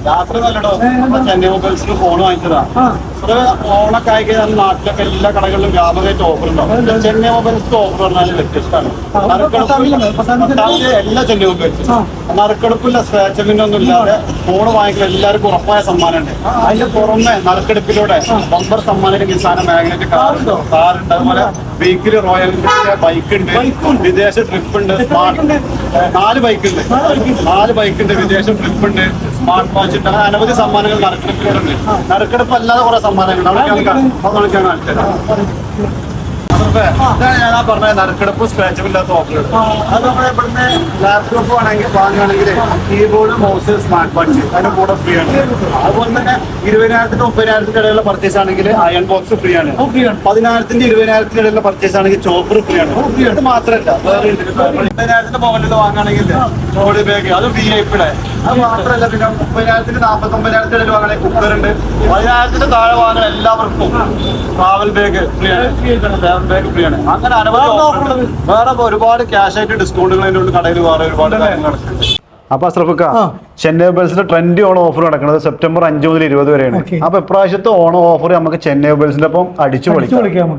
യാത്ര നല്ലടോ. ചെന്നൈ മൊബൈൽസിന് ഫോൺ വാങ്ങിച്ചതാ. ഓണൊക്കെ ആയി കഴിഞ്ഞാൽ നാട്ടിലൊക്കെ എല്ലാ കടകളിലും വ്യാപകമായിട്ട് ഓഫർ ഉണ്ടാവും. ചെന്നൈ മൊബൈൽസ് ഓഫർ പറഞ്ഞാൽ വ്യത്യസ്തമാണ്. എല്ലാ ചെന്നൈ മൊബൈൽസും നറുക്കെടുപ്പില്ല, സ്ക്രാച്ചിങ്ങിന്റെ ഒന്നും ഇല്ലാതെ ഫോൺ വാങ്ങിക്കുന്ന എല്ലാവർക്കും ഉറപ്പായ സമ്മാനമുണ്ട്. അതിന്റെ പുറമെ നറുക്കെടുപ്പിലൂടെ ബമ്പർ സമ്മാനം കിസാന മാഗ്നറ്റ് കാറുണ്ട്, അതുപോലെ വെഹിക്കിള് റോയൽ എൻഫീൽഡിന്റെ ബൈക്ക് ഉണ്ട്, വിദേശ ട്രിപ്പ് ഉണ്ട്, സ്മാർട്ട് 4 ബൈക്ക് ഉണ്ട്, വിദേശ ട്രിപ്പ് ഉണ്ട്, സ്മാർട്ട് വാച്ച് ഉണ്ട്. അങ്ങനെ അനവധി സമ്മാനങ്ങൾ നറുക്കെടുപ്പിലൂടെ ഉണ്ട്. നറുക്കെടുപ്പ് അല്ലാതെ കുറെ സമ്മാനങ്ങൾ ഞാൻ പറഞ്ഞ നറുക്കെടുപ്പ് സ്ക്രാച്ചബിൾ ഇല്ലാത്ത ഓഫർ. അത് നമ്മുടെ ഇവിടുന്ന് ലാപ്ടോപ്പ് വാങ്ങുകയാണെങ്കിൽ കീബോർഡ്, മൗസ്, സ്മാർട്ട് വാച്ച് അതിന്റെ കൂടെ ഫ്രീ ആണ്. അതുപോലെ തന്നെ 20,000 30,000 ഇടയിലുള്ള പർച്ചേസ് ആണെങ്കിൽ അയൺ ബോക്സ് ഫ്രീ ആണ്. 10,000 20,000 ഇടയിലുള്ള പർച്ചേസ് ആണെങ്കിൽ ചോപ്പർ ഫ്രീ ആണ്. ഇത് മാത്രമല്ല, വേറെ 20,000 മുകളിൽ വാങ്ങുകയാണെങ്കിൽ ട്രോളി ബാഗ്, അത് VIP. അത് മാത്രമല്ല, പിന്നെ 30,000 49,000 ഇടയിൽ വാങ്ങുകയാണെങ്കിൽ കുക്കറുണ്ട്. 10,000 താഴെ വാങ്ങുന്ന എല്ലാവർക്കും ട്രാവൽ ബാഗ് ഫ്രീ ആണ്, ബാഗ് ഫ്രീ ആണ്. അങ്ങനെ അനവധി വേറെ ഒരുപാട് ക്യാഷ് ആയിട്ട് ഡിസ്കൗണ്ടുകൾ അതിൻ്റെ ഉള്ളിൽ കടയിൽ വേറെ ഒരുപാട് കാര്യങ്ങളുണ്ട്. അപ്പൊ അസ്രഫിക്ക, ചെന്നൈ മൊബൈൽസിന്റെ ട്രെൻഡി ഓണം ഓഫർ നടക്കുന്നത് സെപ്റ്റംബർ 5 മുതൽ 20 വരെയാണ്. അപ്പൊ ഇപ്രാവശ്യത്തെ ഓണം ഓഫർ നമുക്ക് ചെന്നൈ മൊബൈൽസിന്റെ ഒപ്പം അടിച്ചു പൊളിക്കാം.